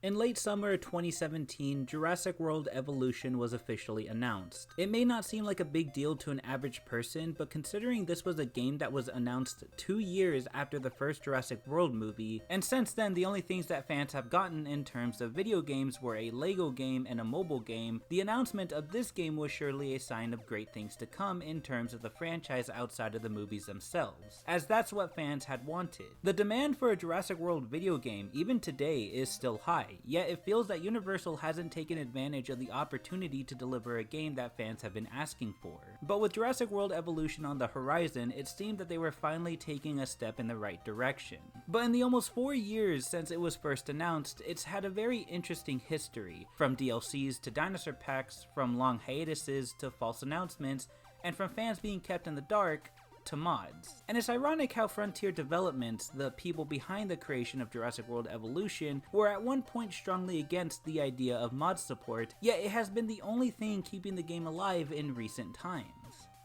In late summer 2017, Jurassic World Evolution was officially announced. It may not seem like a big deal to an average person, but considering this was a game that was announced 2 years after the first Jurassic World movie, and since then the only things that fans have gotten in terms of video games were a Lego game and a mobile game, the announcement of this game was surely a sign of great things to come in terms of the franchise outside of the movies themselves, as that's what fans had wanted. The demand for a Jurassic World video game, even today, is still high. Yet it feels that Universal hasn't taken advantage of the opportunity to deliver a game that fans have been asking for. But with Jurassic World Evolution on the horizon, it seemed that they were finally taking a step in the right direction. But in the almost 4 years since it was first announced, it's had a very interesting history, from DLCs to dinosaur packs, from long hiatuses to false announcements, and from fans being kept in the dark to mods. And it's ironic how Frontier Developments, the people behind the creation of Jurassic World Evolution, were at one point strongly against the idea of mod support, yet it has been the only thing keeping the game alive in recent times.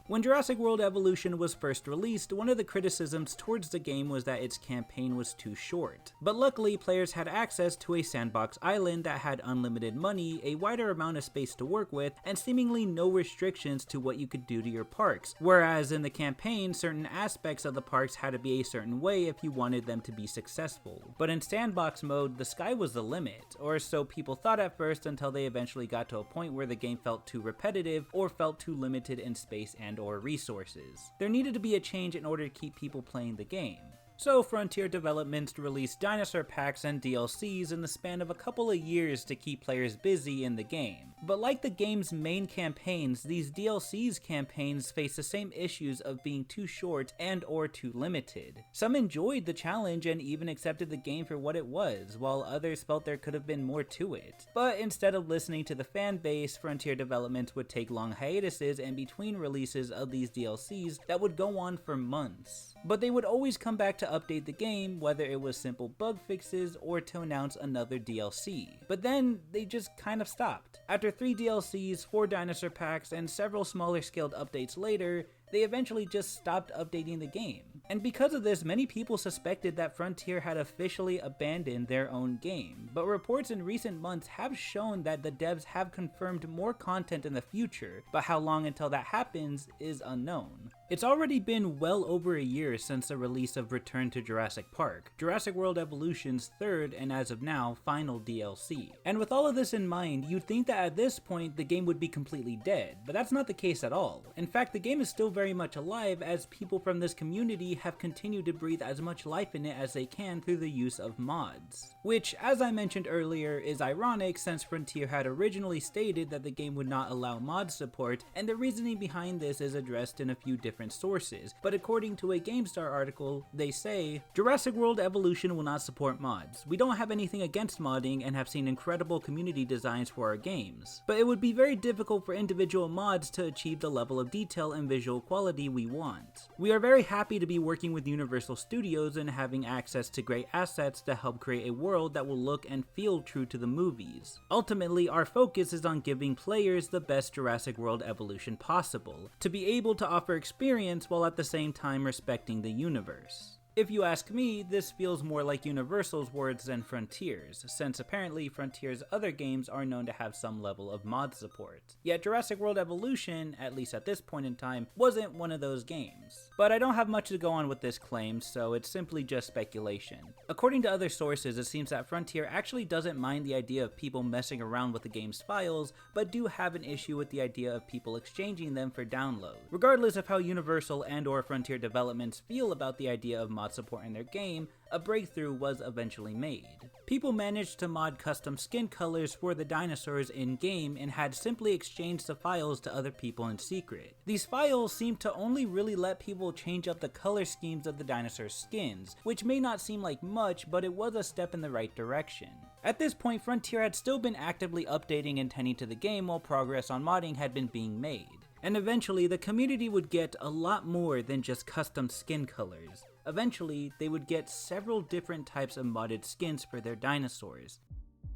When Jurassic World Evolution was first released, one of the criticisms towards the game was that its campaign was too short. But luckily, players had access to a sandbox island that had unlimited money, a wider amount of space to work with, and seemingly no restrictions to what you could do to your parks. Whereas in the campaign, certain aspects of the parks had to be a certain way if you wanted them to be successful. But in sandbox mode, the sky was the limit, or so people thought at first, until they eventually got to a point where the game felt too repetitive or felt too limited in space and or resources. There needed to be a change in order to keep people playing the game. So Frontier Developments released dinosaur packs and DLCs in the span of a couple of years to keep players busy in the game. But like the game's main campaigns, these DLC's campaigns face the same issues of being too short and or too limited. Some enjoyed the challenge and even accepted the game for what it was, while others felt there could have been more to it. But instead of listening to the fan base, Frontier Developments would take long hiatuses in between releases of these DLCs that would go on for months. But they would always come back to update the game, whether it was simple bug fixes or to announce another DLC. But then they just kind of stopped. After 3 DLCs, 4 dinosaur packs, and several smaller scaled updates later, they eventually just stopped updating the game. And because of this, many people suspected that Frontier had officially abandoned their own game. But reports in recent months have shown that the devs have confirmed more content in the future, but how long until that happens is unknown. It's already been well over a year since the release of Return to Jurassic Park, Jurassic World Evolution's third and as of now final DLC. And with all of this in mind, you'd think that at this point the game would be completely dead, but that's not the case at all. In fact, the game is still very much alive, as people from this community have continued to breathe as much life in it as they can through the use of mods. Which, as I mentioned earlier, is ironic since Frontier had originally stated that the game would not allow mod support, and the reasoning behind this is addressed in a few different sources, but according to a GameStar article, they say, Jurassic World Evolution will not support mods. We don't have anything against modding and have seen incredible community designs for our games, but it would be very difficult for individual mods to achieve the level of detail and visual quality we want. We are very happy to be working with Universal Studios and having access to great assets to help create a world that will look and feel true to the movies. Ultimately, our focus is on giving players the best Jurassic World Evolution possible, to be able to offer experience while at the same time respecting the universe. If you ask me, this feels more like Universal's words than Frontier's, since apparently Frontier's other games are known to have some level of mod support. Yet Jurassic World Evolution, at least at this point in time, wasn't one of those games. But I don't have much to go on with this claim, so it's simply just speculation. According to other sources, it seems that Frontier actually doesn't mind the idea of people messing around with the game's files, but do have an issue with the idea of people exchanging them for download. Regardless of how Universal and or Frontier Developments feel about the idea of mod support in their game, a breakthrough was eventually made. People managed to mod custom skin colors for the dinosaurs in-game and had simply exchanged the files to other people in secret. These files seemed to only really let people change up the color schemes of the dinosaurs' skins, which may not seem like much, but it was a step in the right direction. At this point, Frontier had still been actively updating and tending to the game while progress on modding had been being made. And eventually, the community would get a lot more than just custom skin colors. Eventually, they would get several different types of modded skins for their dinosaurs.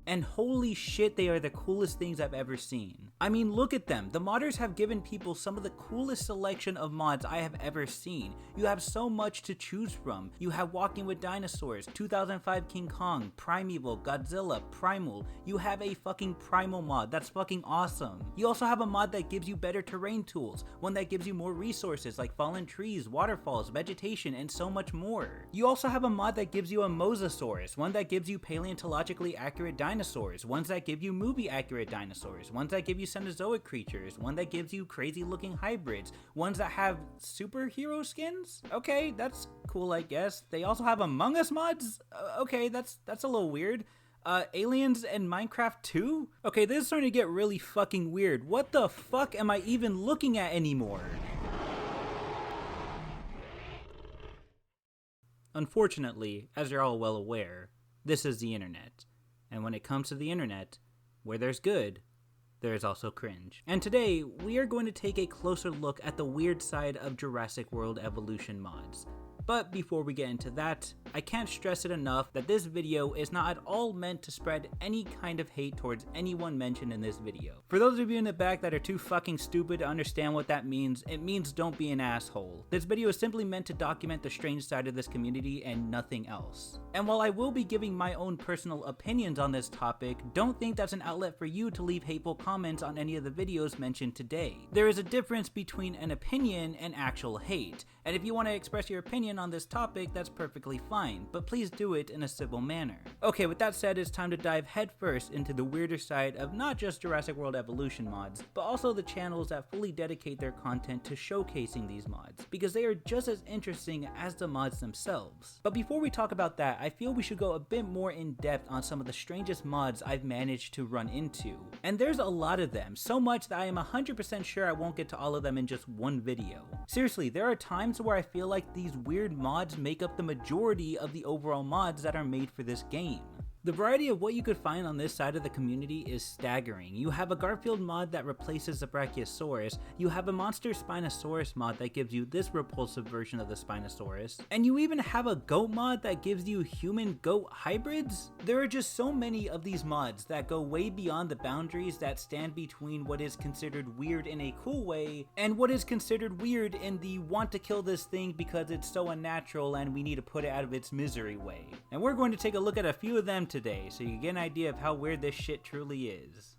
And holy shit, they are the coolest things I've ever seen. I mean, look at them. The modders have given people some of the coolest selection of mods I have ever seen. You have so much to choose from. You have Walking with Dinosaurs, 2005 King Kong, Primeval, Godzilla, Primal. You have a fucking Primal mod. That's fucking awesome. You also have a mod that gives you better terrain tools, one that gives you more resources like fallen trees, waterfalls, vegetation, and so much more. You also have a mod that gives you a Mosasaurus, one that gives you paleontologically accurate dinosaurs, ones that give you movie accurate dinosaurs, ones that give you Cenozoic creatures, one that gives you crazy looking hybrids, ones that have superhero skins? Okay, that's cool, I guess. They also have Among Us mods? Okay, that's a little weird. Aliens and Minecraft 2? Okay, this is starting to get really fucking weird. What the fuck am I even looking at anymore? Unfortunately, as you're all well aware, this is the internet. And when it comes to the internet, where there's good, there is also cringe. And today, we are going to take a closer look at the weird side of Jurassic World Evolution mods. But before we get into that, I can't stress it enough that this video is not at all meant to spread any kind of hate towards anyone mentioned in this video. For those of you in the back that are too fucking stupid to understand what that means, it means don't be an asshole. This video is simply meant to document the strange side of this community and nothing else. And while I will be giving my own personal opinions on this topic, don't think that's an outlet for you to leave hateful comments on any of the videos mentioned today. There is a difference between an opinion and actual hate, and if you want to express your opinion on this topic, that's perfectly fine, but please do it in a civil manner. Okay, with that said, it's time to dive headfirst into the weirder side of not just Jurassic World Evolution mods, but also the channels that fully dedicate their content to showcasing these mods, because they are just as interesting as the mods themselves. But before we talk about that, I feel we should go a bit more in depth on some of the strangest mods I've managed to run into. And there's a lot of them, so much that I am 100% sure I won't get to all of them in just one video. Seriously, there are times where I feel like these weird mods make up the majority of the overall mods that are made for this game. The variety of what you could find on this side of the community is staggering. You have a Garfield mod that replaces the Brachiosaurus, you have a Monster Spinosaurus mod that gives you this repulsive version of the Spinosaurus, and you even have a goat mod that gives you human-goat hybrids? There are just so many of these mods that go way beyond the boundaries that stand between what is considered weird in a cool way and what is considered weird in the want to kill this thing because it's so unnatural and we need to put it out of its misery way. And we're going to take a look at a few of them today, so you get an idea of how weird this shit truly is.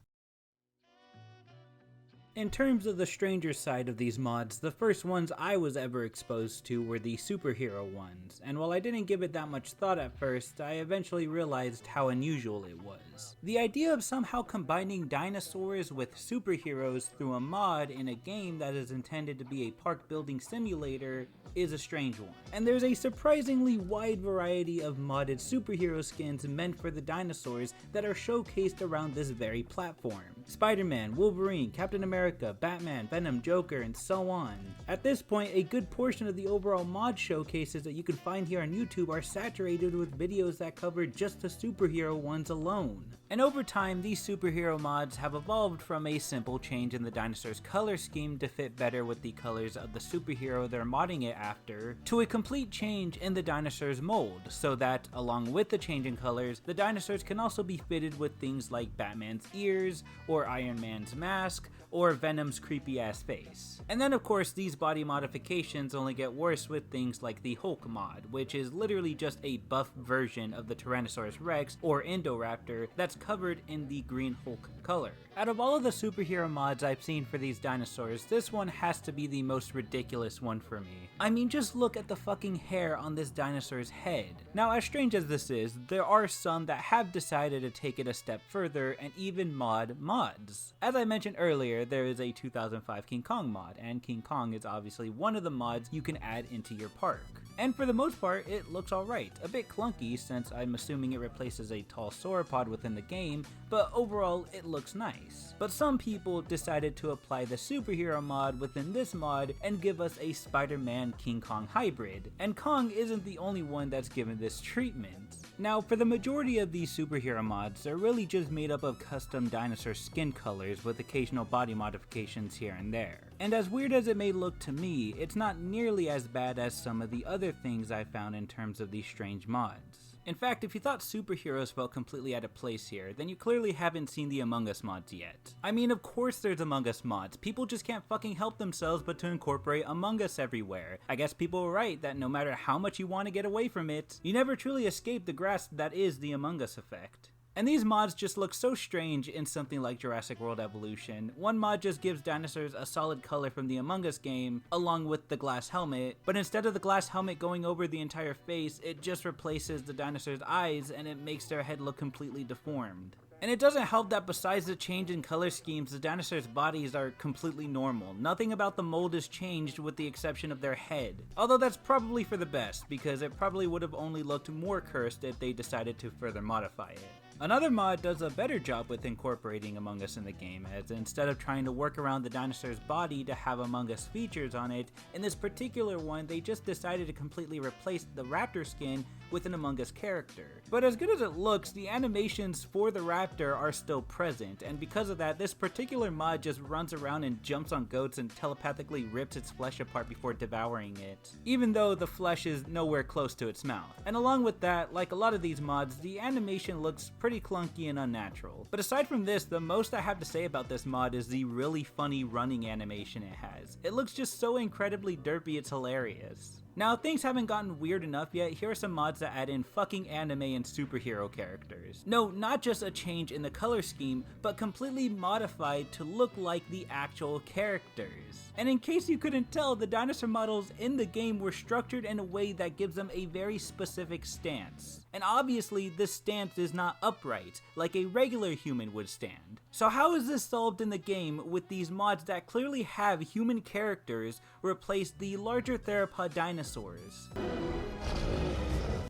In terms of the stranger side of these mods, the first ones I was ever exposed to were the superhero ones, and while I didn't give it that much thought at first, I eventually realized how unusual it was. The idea of somehow combining dinosaurs with superheroes through a mod in a game that is intended to be a park building simulator is a strange one. And there's a surprisingly wide variety of modded superhero skins meant for the dinosaurs that are showcased around this very platform. Spider-Man, Wolverine, Captain America, Batman, Venom, Joker, and so on. At this point, a good portion of the overall mod showcases that you can find here on YouTube are saturated with videos that cover just the superhero ones alone. And over time, these superhero mods have evolved from a simple change in the dinosaur's color scheme to fit better with the colors of the superhero they're modding it after, to a complete change in the dinosaur's mold, so that, along with the change in colors, the dinosaurs can also be fitted with things like Batman's ears, or Iron Man's mask, or Venom's creepy ass face. And then of course these body modifications only get worse with things like the Hulk mod, which is literally just a buff version of the Tyrannosaurus Rex or Indoraptor that's covered in the green Hulk color. Out of all of the superhero mods I've seen for these dinosaurs, this one has to be the most ridiculous one for me. I mean, just look at the fucking hair on this dinosaur's head. Now, as strange as this is, there are some that have decided to take it a step further and even mod mods. As I mentioned earlier, there is a 2005 King Kong mod, and King Kong is obviously one of the mods you can add into your park. And for the most part, it looks alright. A bit clunky since I'm assuming it replaces a tall sauropod within the game, but overall it looks nice. But some people decided to apply the superhero mod within this mod and give us a Spider-Man King Kong hybrid, and Kong isn't the only one that's given this treatment. Now, for the majority of these superhero mods, they're really just made up of custom dinosaur skin colors with occasional body modifications here and there. And as weird as it may look to me, it's not nearly as bad as some of the other things I found in terms of these strange mods. In fact, if you thought superheroes felt completely out of place here, then you clearly haven't seen the Among Us mods yet. I mean, of course there's Among Us mods. People just can't fucking help themselves but to incorporate Among Us everywhere. I guess people were right that no matter how much you want to get away from it, you never truly escape the grasp that is the Among Us effect. And these mods just look so strange in something like Jurassic World Evolution. One mod just gives dinosaurs a solid color from the Among Us game, along with the glass helmet, but instead of the glass helmet going over the entire face, it just replaces the dinosaur's eyes and it makes their head look completely deformed. And it doesn't help that besides the change in color schemes, the dinosaurs' bodies are completely normal. Nothing about the mold is changed with the exception of their head. Although that's probably for the best, because it probably would have only looked more cursed if they decided to further modify it. Another mod does a better job with incorporating Among Us in the game, as instead of trying to work around the dinosaur's body to have Among Us features on it, in this particular one they just decided to completely replace the raptor skin with an Among Us character. But as good as it looks, the animations for the raptor are still present, and because of that, this particular mod just runs around and jumps on goats and telepathically rips its flesh apart before devouring it, even though the flesh is nowhere close to its mouth. And along with that, like a lot of these mods, the animation looks pretty clunky and unnatural. But aside from this, the most I have to say about this mod is the really funny running animation it has. It looks just so incredibly derpy, it's hilarious. Now, if things haven't gotten weird enough yet, here are some mods that add in fucking anime and superhero characters. No, not just a change in the color scheme, but completely modified to look like the actual characters. And in case you couldn't tell, the dinosaur models in the game were structured in a way that gives them a very specific stance. And obviously, this stance is not upright, like a regular human would stand. So how is this solved in the game with these mods that clearly have human characters replace the larger theropod dinosaurs?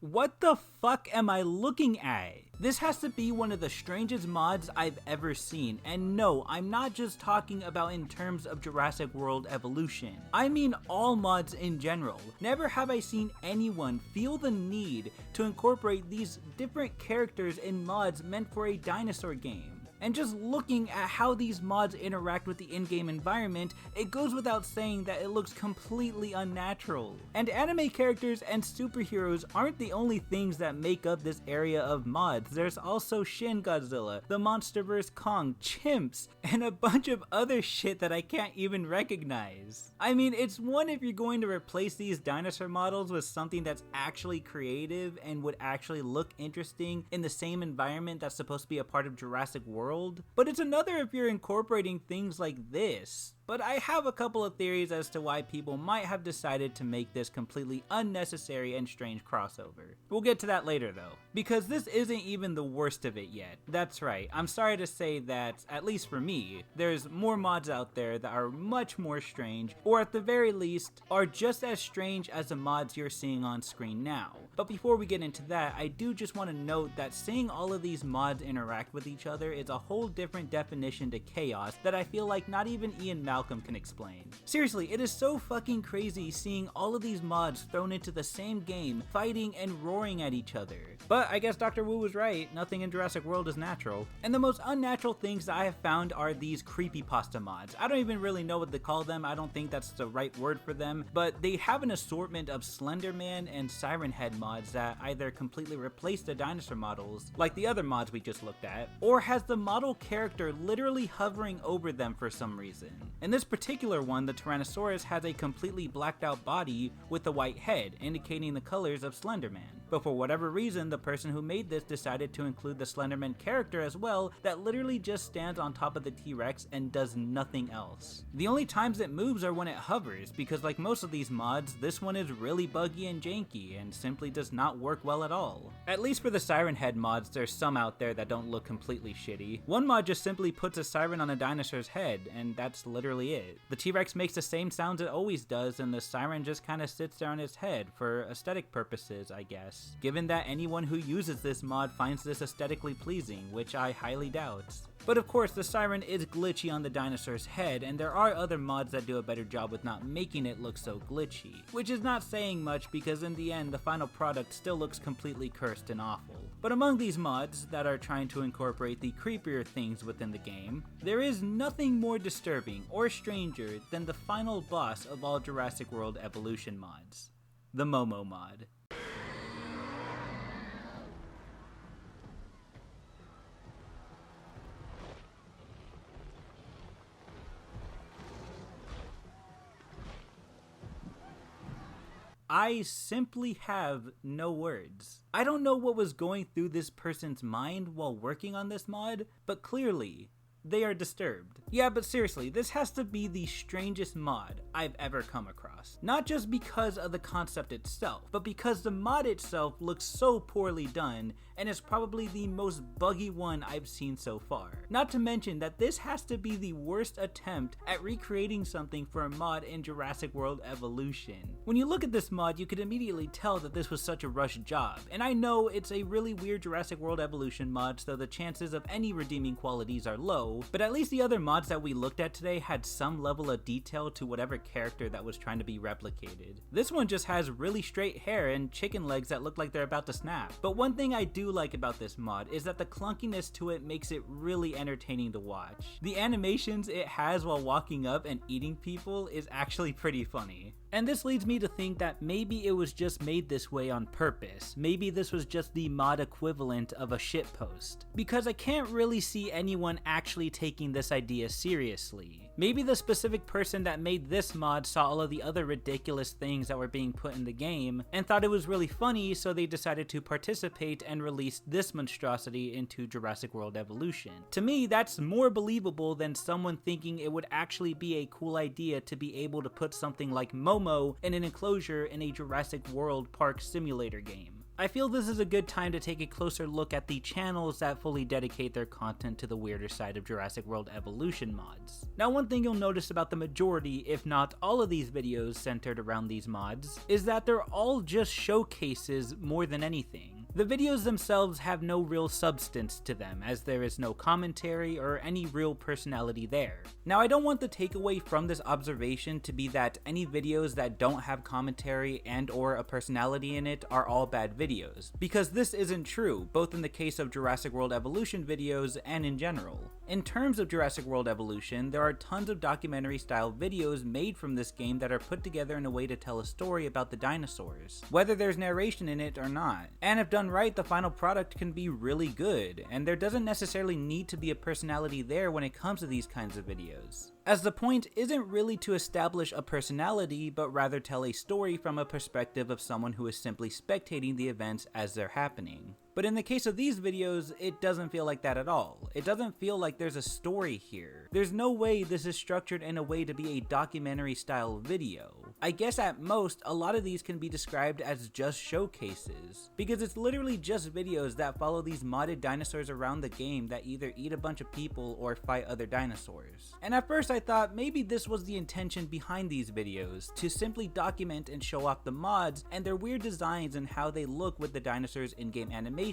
What the fuck am I looking at? This has to be one of the strangest mods I've ever seen, and no, I'm not just talking about in terms of Jurassic World Evolution. I mean all mods in general. Never have I seen anyone feel the need to incorporate these different characters in mods meant for a dinosaur game. And just looking at how these mods interact with the in-game environment, it goes without saying that it looks completely unnatural. And anime characters and superheroes aren't the only things that make up this area of mods. There's also Shin Godzilla, the Monsterverse Kong, chimps, and a bunch of other shit that I can't even recognize. I mean, it's one if you're going to replace these dinosaur models with something that's actually creative and would actually look interesting in the same environment that's supposed to be a part of Jurassic World. But it's another if you're incorporating things like this. But I have a couple of theories as to why people might have decided to make this completely unnecessary and strange crossover. We'll get to that later though, because this isn't even the worst of it yet. That's right, I'm sorry to say that, at least for me, there's more mods out there that are much more strange, or at the very least, are just as strange as the mods you're seeing on screen now. But before we get into that, I do just want to note that seeing all of these mods interact with each other is a whole different definition to chaos that I feel like not even Ian Malcolm can explain. Seriously, it is so fucking crazy seeing all of these mods thrown into the same game, fighting and roaring at each other. But I guess Dr. Wu was right, nothing in Jurassic World is natural. And the most unnatural things that I have found are these creepypasta mods. I don't even really know what to call them, I don't think that's the right word for them, but they have an assortment of Slenderman and Siren Head mods that either completely replace the dinosaur models, like the other mods we just looked at, or has the model character literally hovering over them for some reason. In this particular one, the Tyrannosaurus has a completely blacked out body with a white head, indicating the colors of Slenderman. But for whatever reason, the person who made this decided to include the Slenderman character as well, that literally just stands on top of the T-Rex and does nothing else. The only times it moves are when it hovers, because like most of these mods, this one is really buggy and janky and simply does not work well at all. At least for the Siren Head mods, there's some out there that don't look completely shitty. One mod just simply puts a siren on a dinosaur's head, and that's literally it. The T-Rex makes the same sounds it always does, and the siren just kinda sits there on its head for aesthetic purposes, I guess. Given that anyone who uses this mod finds this aesthetically pleasing, which I highly doubt. But of course, the siren is glitchy on the dinosaur's head, and there are other mods that do a better job with not making it look so glitchy. Which is not saying much because in the end, the final product product still looks completely cursed and awful. But among these mods that are trying to incorporate the creepier things within the game, there is nothing more disturbing or stranger than the final boss of all Jurassic World Evolution mods, the Momo mod. I simply have no words. I don't know what was going through this person's mind while working on this mod, but clearly, they are disturbed. Yeah, but seriously, this has to be the strangest mod I've ever come across. Not just because of the concept itself, but because the mod itself looks so poorly done and is probably the most buggy one I've seen so far. Not to mention that this has to be the worst attempt at recreating something for a mod in Jurassic World Evolution. When you look at this mod, you could immediately tell that this was such a rushed job, and I know it's a really weird Jurassic World Evolution mod, so the chances of any redeeming qualities are low, but at least the other mods that we looked at today had some level of detail to whatever character that was trying to be replicated. This one just has really straight hair and chicken legs that look like they're about to snap. But one thing I do like about this mod is that the clunkiness to it makes it really entertaining to watch. The animations it has while walking up and eating people is actually pretty funny. And this leads me to think that maybe it was just made this way on purpose. Maybe this was just the mod equivalent of a shitpost. Because I can't really see anyone actually taking this idea seriously. Maybe the specific person that made this mod saw all of the other ridiculous things that were being put in the game and thought it was really funny, so they decided to participate and release this monstrosity into Jurassic World Evolution. To me, that's more believable than someone thinking it would actually be a cool idea to be able to put something like Momo in an enclosure in a Jurassic World Park simulator game. I feel this is a good time to take a closer look at the channels that fully dedicate their content to the weirder side of Jurassic World Evolution mods. Now, one thing you'll notice about the majority, if not all of these videos centered around these mods, is that they're all just showcases more than anything. The videos themselves have no real substance to them, as there is no commentary or any real personality there. Now, I don't want the takeaway from this observation to be that any videos that don't have commentary and or a personality in it are all bad videos, because this isn't true, both in the case of Jurassic World Evolution videos and in general. In terms of Jurassic World Evolution, there are tons of documentary style videos made from this game that are put together in a way to tell a story about the dinosaurs, whether there's narration in it or not. And if done right, the final product can be really good, and there doesn't necessarily need to be a personality there when it comes to these kinds of videos, as the point isn't really to establish a personality, but rather tell a story from a perspective of someone who is simply spectating the events as they're happening. But in the case of these videos, it doesn't feel like that at all. It doesn't feel like there's a story here. There's no way this is structured in a way to be a documentary style video. I guess at most, a lot of these can be described as just showcases, because it's literally just videos that follow these modded dinosaurs around the game that either eat a bunch of people or fight other dinosaurs. And at first I thought maybe this was the intention behind these videos, to simply document and show off the mods and their weird designs and how they look with the dinosaurs in-game animations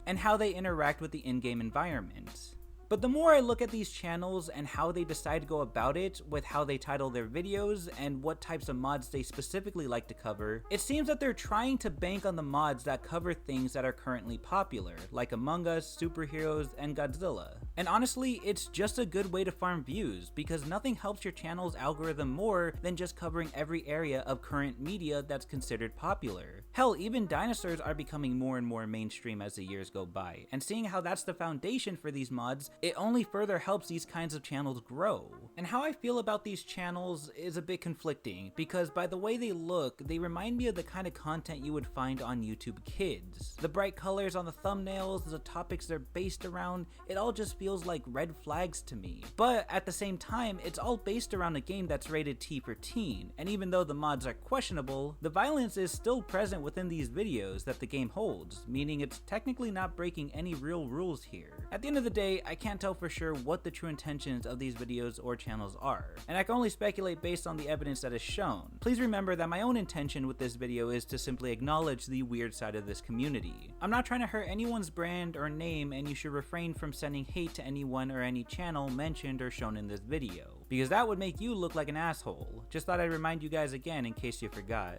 and how they interact with the in-game environment. But the more I look at these channels and how they decide to go about it with how they title their videos and what types of mods they specifically like to cover, it seems that they're trying to bank on the mods that cover things that are currently popular, like Among Us, superheroes, and Godzilla. And honestly, it's just a good way to farm views, because nothing helps your channel's algorithm more than just covering every area of current media that's considered popular. Hell, even dinosaurs are becoming more and more mainstream as the years go by, and seeing how that's the foundation for these mods, it only further helps these kinds of channels grow. And how I feel about these channels is a bit conflicting, because by the way they look, they remind me of the kind of content you would find on YouTube Kids. The bright colors on the thumbnails, the topics they're based around, it all just feels like red flags to me. But at the same time, it's all based around a game that's rated T for teen, and even though the mods are questionable, the violence is still present within these videos that the game holds, meaning it's technically not breaking any real rules here. At the end of the day, I can't tell for sure what the true intentions of these videos or channels are, and I can only speculate based on the evidence that is shown. Please remember that my own intention with this video is to simply acknowledge the weird side of this community. I'm not trying to hurt anyone's brand or name, and you should refrain from sending hate to anyone or any channel mentioned or shown in this video, because that would make you look like an asshole. Just thought I'd remind you guys again in case you forgot.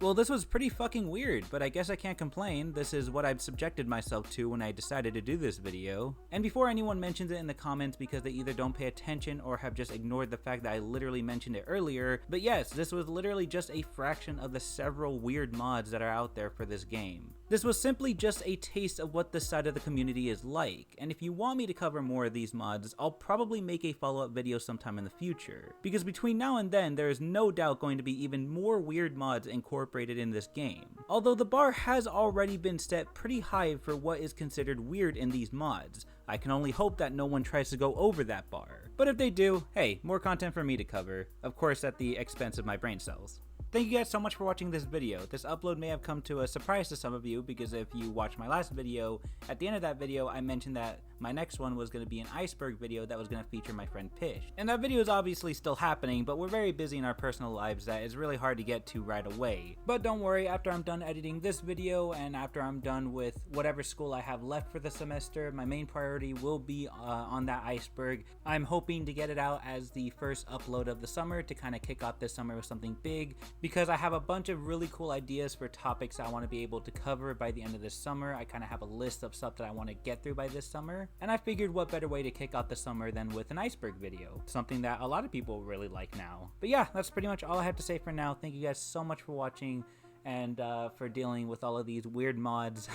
Well, this was pretty fucking weird, but I guess I can't complain. This is what I've subjected myself to when I decided to do this video. And before anyone mentions it in the comments because they either don't pay attention or have just ignored the fact that I literally mentioned it earlier, but yes, this was literally just a fraction of the several weird mods that are out there for this game. This was simply just a taste of what this side of the community is like, and if you want me to cover more of these mods, I'll probably make a follow-up video sometime in the future. Because between now and then, there is no doubt going to be even more weird mods incorporated in this game. Although the bar has already been set pretty high for what is considered weird in these mods. I can only hope that no one tries to go over that bar. But if they do, hey, more content for me to cover. Of course at the expense of my brain cells. Thank you guys so much for watching this video. This upload may have come to a surprise to some of you because if you watched my last video, at the end of that video I mentioned that my next one was going to be an iceberg video that was going to feature my friend Pish. And that video is obviously still happening, but we're very busy in our personal lives that is really hard to get to right away. But don't worry, after I'm done editing this video and after I'm done with whatever school I have left for the semester, my main priority will be on that iceberg. I'm hoping to get it out as the first upload of the summer to kind of kick off this summer with something big, because I have a bunch of really cool ideas for topics I want to be able to cover by the end of this summer. I kind of have a list of stuff that I want to get through by this summer, and I figured what better way to kick off the summer than with an iceberg video, something that a lot of people really like now. But yeah, that's pretty much all I have to say for now. Thank you guys so much for watching and for dealing with all of these weird mods.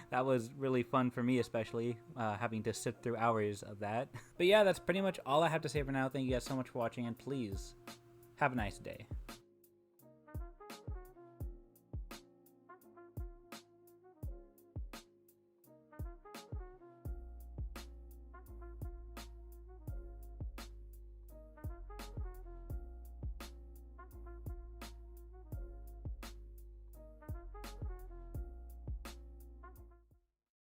That was really fun for me, especially having to sift through hours of that. But yeah, that's pretty much all I have to say for now. Thank you guys so much for watching, and please have a nice day.